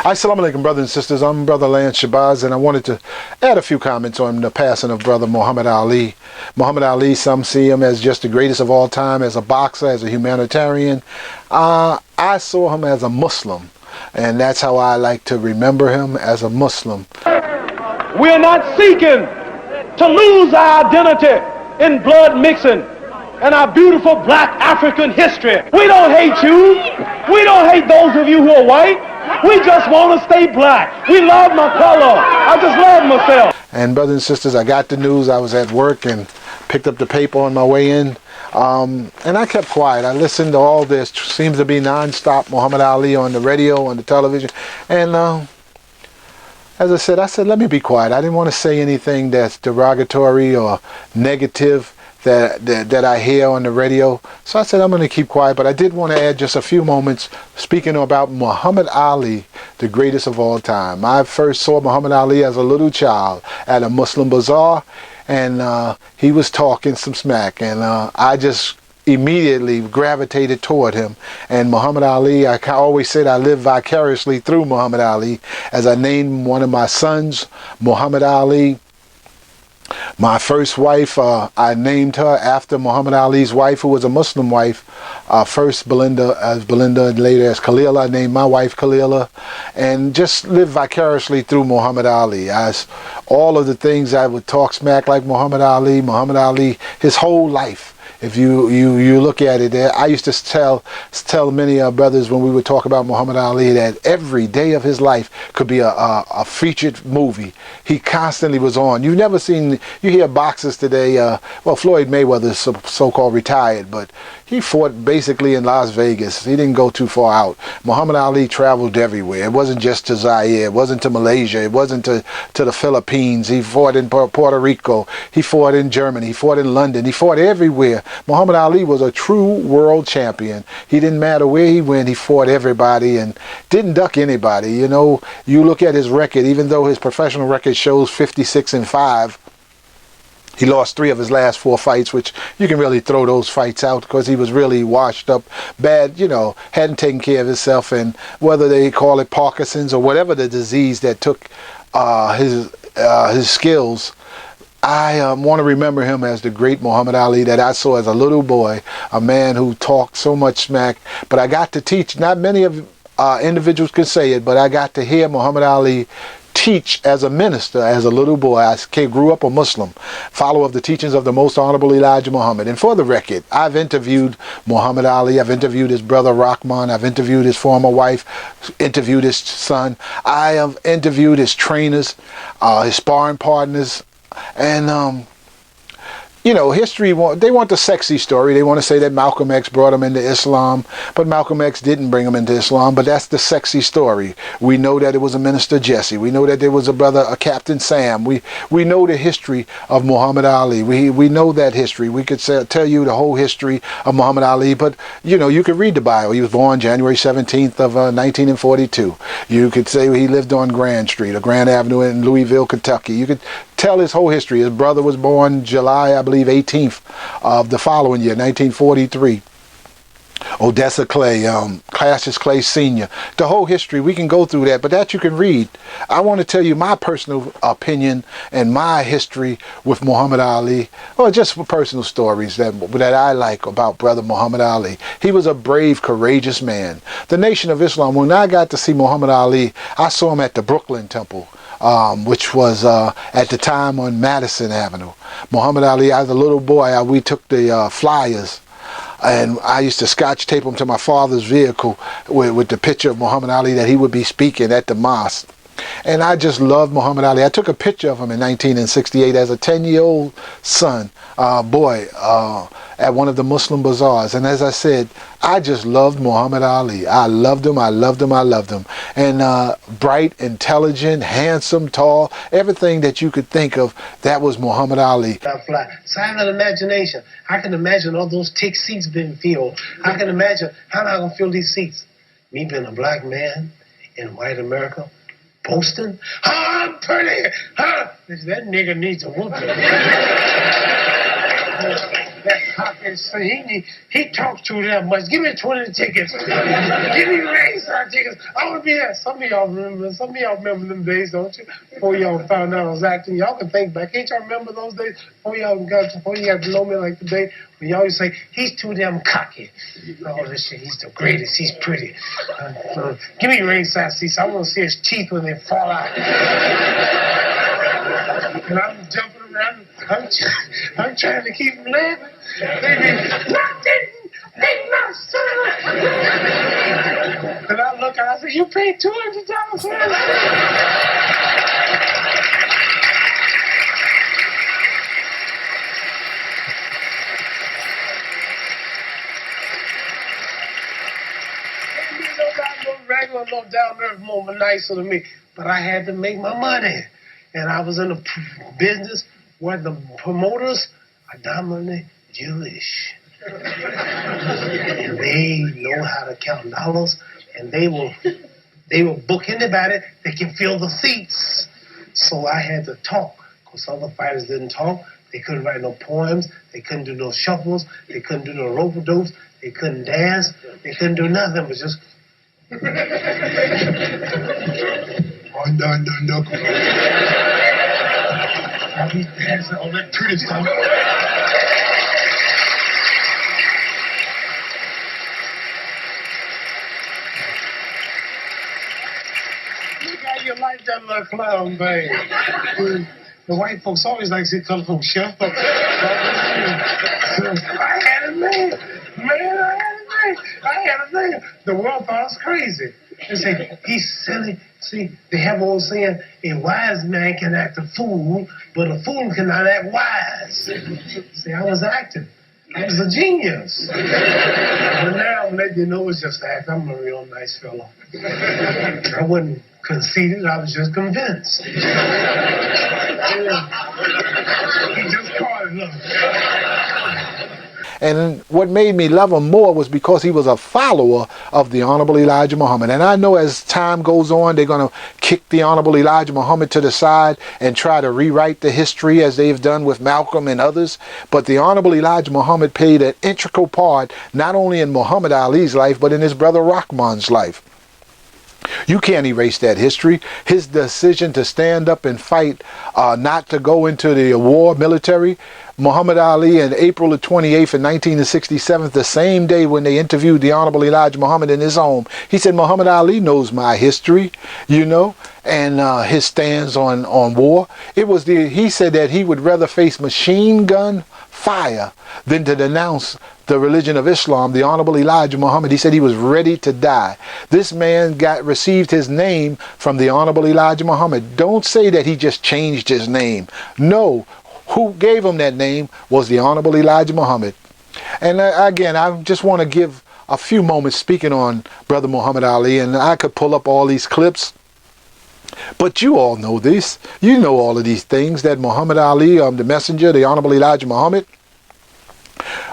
Assalamu alaikum, brothers and sisters. I'm Brother Lance Shabazz, and I wanted to add a few comments on the passing of Brother Muhammad Ali. Muhammad Ali, some see him as just the greatest of all time, as a boxer, as a humanitarian. I saw him as a Muslim, and that's how I like to remember him, as a Muslim. We're not seeking to lose our identity in blood mixing and our beautiful black African history. We don't hate you. We don't hate those of you who are white. We just want to stay black. We love my color. I just love myself. And brothers and sisters, I got the news. I was at work and picked up the paper on my way in. And I kept quiet. I listened to all this. Seems to be non-stop Muhammad Ali on the radio, on the television. And as I said, let me be quiet. I didn't want to say anything that's derogatory or negative that I hear on the radio. So I said I'm going to keep quiet, but I did want to add just a few moments speaking about Muhammad Ali, the greatest of all time. I first saw Muhammad Ali as a little child at a Muslim bazaar, and he was talking some smack, and I just immediately gravitated toward him. And Muhammad Ali, I always said I live vicariously through Muhammad Ali, as I named one of my sons Muhammad Ali. My first wife, I named her after Muhammad Ali's wife, who was a Muslim wife. First Belinda, and later as Khalila. I named my wife Khalila, and just lived vicariously through Muhammad Ali. As all of the things I would talk smack like Muhammad Ali, his whole life. If you look at it, I used to tell many brothers when we would talk about Muhammad Ali that every day of his life could be a featured movie. He constantly was on. You hear boxers today, well, Floyd Mayweather is so-called retired, but he fought basically in Las Vegas. He didn't go too far out. Muhammad Ali traveled everywhere. It wasn't just to Zaire. It wasn't to Malaysia. It wasn't to the Philippines. He fought in Puerto Rico. He fought in Germany. He fought in London. He fought everywhere. Muhammad Ali was a true world champion. He didn't matter where he went. He fought everybody and didn't duck anybody. You know, you look at his record, even though his professional record shows 56-5, he lost 3 of his last 4 fights, which you can really throw those fights out because he was really washed up bad, hadn't taken care of himself. And whether they call it Parkinson's or whatever the disease that took his skills, I want to remember him as the great Muhammad Ali that I saw as a little boy, a man who talked so much smack. But I got to teach, not many of individuals can say it, but I got to hear Muhammad Ali teach as a minister, as a little boy. I grew up a Muslim, follower of the teachings of the Most Honorable Elijah Muhammad. And for the record, I've interviewed Muhammad Ali, I've interviewed his brother Rahman, I've interviewed his former wife, interviewed his son, I have interviewed his trainers, his sparring partners. And history, they want the sexy story. They want to say that Malcolm X brought him into Islam, but Malcolm X didn't bring him into Islam, but that's the sexy story. We know that it was a Minister Jesse. We know that there was a Captain Sam. We know the history of Muhammad Ali. We know that history. We could tell you the whole history of Muhammad Ali, but you could read the Bible. He was born January 17th of 1942. You could say he lived on Grand Street or Grand Avenue in Louisville, Kentucky. You could tell his whole history. His brother was born July, I believe, 18th of the following year, 1943. Odessa Clay, Cassius Clay Sr. The whole history, we can go through that, but that you can read. I want to tell you my personal opinion and my history with Muhammad Ali, or just personal stories that I like about Brother Muhammad Ali. He was a brave, courageous man. The Nation of Islam, when I got to see Muhammad Ali, I saw him at the Brooklyn Temple, which was at the time on Madison Avenue. Muhammad Ali, as a little boy, we took the flyers, and I used to scotch tape them to my father's vehicle with the picture of Muhammad Ali that he would be speaking at the mosque. And I just loved Muhammad Ali. I took a picture of him in 1968 as a 10-year-old boy at one of the Muslim bazaars. And as I said, I just loved Muhammad Ali. I loved him. And bright, intelligent, handsome, tall, everything that you could think of, that was Muhammad Ali. Silent imagination. I can imagine all those tick seats being filled. I can imagine how am I going to fill these seats. Me being a black man in white America, boasting, I'm pretty, that nigga needs a whooping. That cocky thing, he talks too damn much. Give me 20 tickets. Give me ringside tickets. I want to be there. Some of y'all remember. Some of y'all remember them days, don't you? Before y'all found out I was acting, y'all can think back. Can't y'all remember those days? Before you got to know me like today, when y'all used to say he's too damn cocky. All this shit. He's the greatest. He's pretty. Give me ringside seats. I want to see his teeth when they fall out. And I'm jumping around. I'm trying to keep him laughing. They be, nothing, ain't my son. And I look and I say, you paid $200 for this? No regular, no down-earth moment nicer to me. But I had to make my money. And I was in a business where the promoters are dominantly Jewish. And they know how to count dollars, and they will book anybody that can fill the seats. So I had to talk, because other fighters didn't talk. They couldn't write no poems. They couldn't do no shuffles. They couldn't do no rope-a-dopes. They couldn't dance. They couldn't do nothing but just... He's dancing all that pretty stuff. Look how you like that little clown, babe. The white folks always like to see colorful chef. I had it made. I had it made. The world thought I was crazy. They say, he's silly. See, they have an old saying, a wise man can act a fool, but a fool cannot act wise. See, I was acting. I was a genius. But now I'm letting you know it's just act. I'm a real nice fellow. I wasn't conceited, I was just convinced. He just caught it up. And what made me love him more was because he was a follower of the Honorable Elijah Muhammad. And I know as time goes on, they're going to kick the Honorable Elijah Muhammad to the side and try to rewrite the history as they've done with Malcolm and others. But the Honorable Elijah Muhammad played an integral part not only in Muhammad Ali's life, but in his brother Rahman's life. You can't erase that history. His decision to stand up and fight, not to go into the war military. Muhammad Ali in April the 28th in 1967, the same day when they interviewed the Honorable Elijah Muhammad in his home, he said, Muhammad Ali knows my history, you know, and his stands on war. He said that he would rather face machine gun fire than to denounce the religion of Islam, the Honorable Elijah Muhammad. He said he was ready to die. This man received his name from the Honorable Elijah Muhammad. Don't say that he just changed his name. No, who gave him that name was the Honorable Elijah Muhammad. And again, I just want to give a few moments speaking on Brother Muhammad Ali, and I could pull up all these clips. But you all know this. You know all of these things, that Muhammad Ali, the messenger, the Honorable Elijah Muhammad,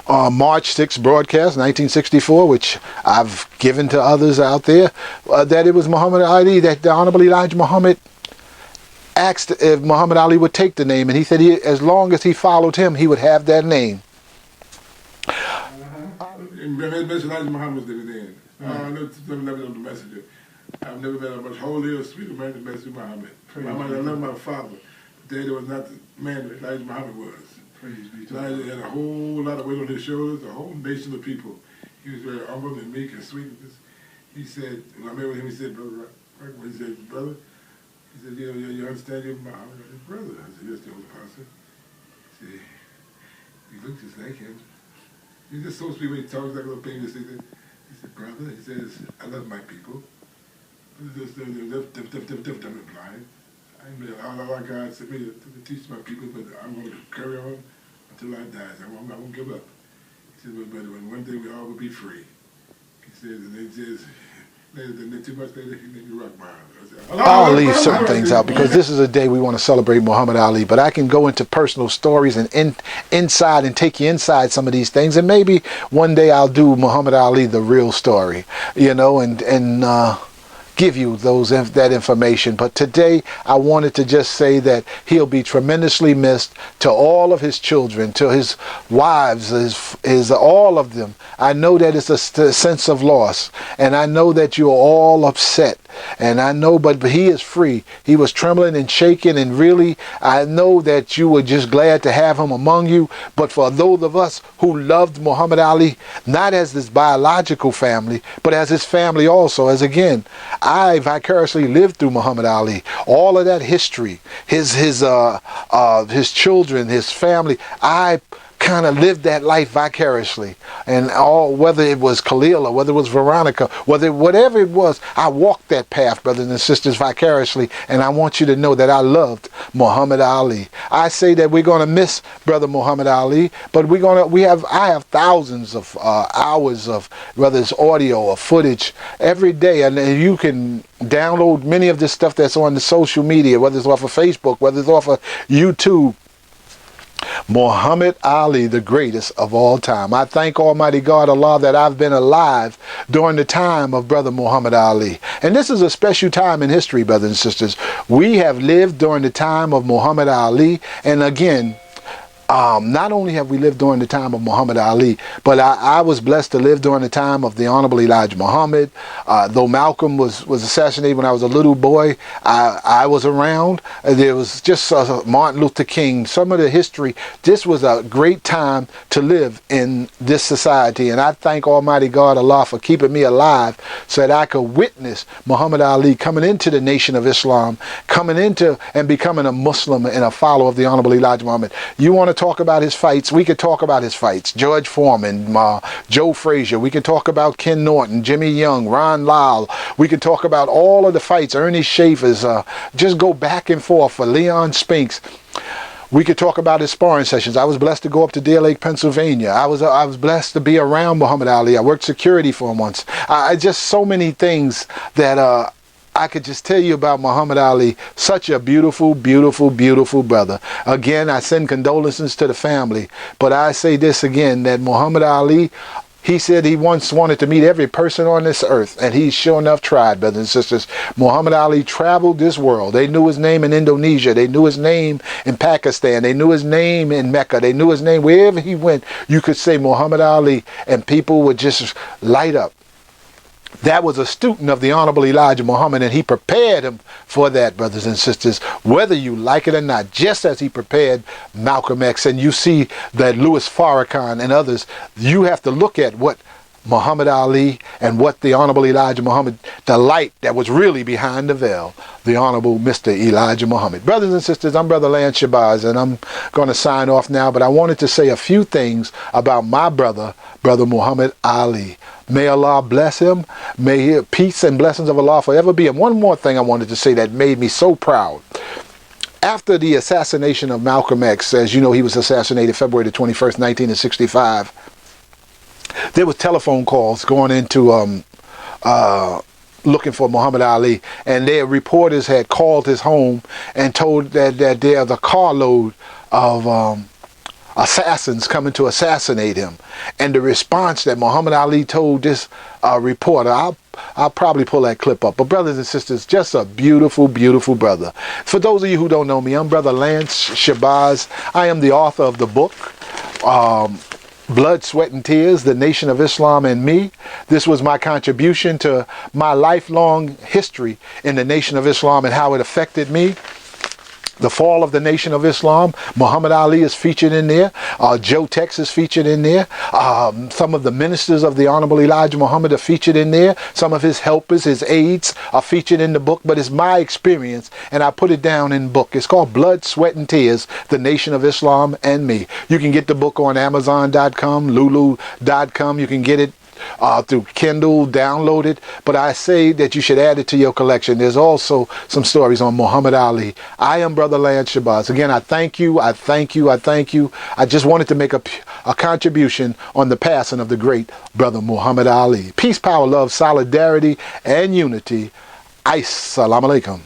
March 6th broadcast, 1964, which I've given to others out there, that it was Muhammad Ali, that the Honorable Elijah Muhammad asked if Muhammad Ali would take the name, and he said as long as he followed him, he would have that name. Elijah Muhammad was there. I've never known the messenger. I've never met a much holier, sweeter man than Messenger Muhammad. I love my father. Daddy was not the man that Elijah Muhammad was. Elijah had a whole lot of weight on his shoulders, a whole nation of people. He was very humble and meek and sweet. He said, when I met with him, he said, brother, he said, you understand your mom? I said, brother. I said, yes, the old pastor. He said, you look just like him. He's just so sweet when he talks like a little baby. He said, brother, he says, I love my people. They're blind. All God sent me to teach my people, but I'm going to carry on until I die. I won't give up. He said, but one day we all will be free. He says, and then he says, then too much later, he made me rock my arm. I'll leave certain things out because this is a day we want to celebrate Muhammad Ali, but I can go into personal stories and inside and take you inside some of these things, and maybe one day I'll do Muhammad Ali, the real story, you know, and give you that information. But today I wanted to just say that he'll be tremendously missed, to all of his children, to his wives, his all of them. I know that it's a sense of loss, and I know that you're all upset, and I know, but he is free. He was trembling and shaking, and really I know that you were just glad to have him among you. But for those of us who loved Muhammad Ali, not as his biological family, but as his family also, as again, I vicariously lived through Muhammad Ali, all of that history, his children, his family, I kind of lived that life vicariously, and all, whether it was Khalil or whether it was Veronica, whatever it was, I walked that path, brothers and sisters, vicariously. And I want you to know that I loved Muhammad Ali. I say that we're going to miss brother Muhammad Ali, but I have thousands of hours of, whether it's audio or footage, every day, and you can download many of this stuff that's on the social media, whether it's off of Facebook, whether it's off of YouTube. Muhammad Ali, the greatest of all time. I thank Almighty God, Allah, that I've been alive during the time of brother Muhammad Ali. And this is a special time in history, brothers and sisters. We have lived during the time of Muhammad Ali, and again, not only have we lived during the time of Muhammad Ali, but I was blessed to live during the time of the Honorable Elijah Muhammad. Though Malcolm was assassinated when I was a little boy, I was around. There was just Martin Luther King, some of the history. This was a great time to live in this society, and I thank Almighty God, Allah, for keeping me alive so that I could witness Muhammad Ali coming into the Nation of Islam, coming into and becoming a Muslim and a follower of the Honorable Elijah Muhammad. You want to talk about his fights? We could talk about his fights. George Foreman, Joe Frazier. We could talk about Ken Norton, Jimmy Young, Ron Lyle. We could talk about all of the fights. Ernie Schaefer's. Just go back and forth for Leon Spinks. We could talk about his sparring sessions. I was blessed to go up to Deer Lake, Pennsylvania. I was blessed to be around Muhammad Ali. I worked security for him once. I just so many things that I could just tell you about Muhammad Ali. Such a beautiful, beautiful, beautiful brother. Again, I send condolences to the family. But I say this again, that Muhammad Ali, he said he once wanted to meet every person on this earth, and he sure enough tried, brothers and sisters. Muhammad Ali traveled this world. They knew his name in Indonesia. They knew his name in Pakistan. They knew his name in Mecca. They knew his name wherever he went. You could say Muhammad Ali, and people would just light up. That was a student of the Honorable Elijah Muhammad, and he prepared him for that, brothers and sisters, whether you like it or not, just as he prepared Malcolm X. And you see that Louis Farrakhan and others, you have to look at what Muhammad Ali and what the Honorable Elijah Muhammad, the light that was really behind the veil, the Honorable Mr. Elijah Muhammad. Brothers and sisters, I'm Brother Lance Shabazz, and I'm going to sign off now, but I wanted to say a few things about my brother Muhammad Ali. May Allah bless him. May peace and blessings of Allah forever be. And one more thing I wanted to say that made me so proud. After the assassination of Malcolm X, as you know, he was assassinated February the 21st, 1965, there was telephone calls going into looking for Muhammad Ali, and their reporters had called his home and told that there's a carload of assassins coming to assassinate him. And the response that Muhammad Ali told this reporter, I'll probably pull that clip up. But brothers and sisters, just a beautiful, beautiful brother. For those of you who don't know me, I'm Brother Lance Shabazz. I am the author of the book, Blood, Sweat, and Tears, The Nation of Islam and Me. This was my contribution to my lifelong history in the Nation of Islam and how it affected me. The fall of the Nation of Islam. Muhammad Ali is featured in there. Joe Tex is featured in there. Some of the ministers of the Honorable Elijah Muhammad are featured in there. Some of his helpers, his aides, are featured in the book. But it's my experience, and I put it down in the book. It's called Blood, Sweat, and Tears, The Nation of Islam and Me. You can get the book on Amazon.com, Lulu.com. You can get it through Kindle, download it, but I say that you should add it to your collection. There's also some stories on Muhammad Ali. I am Brother Lance Shabazz. Again, I thank you, I thank you, I thank you. I just wanted to make a contribution on the passing of the great Brother Muhammad Ali. Peace, power, love, solidarity, and unity. Assalamu alaikum.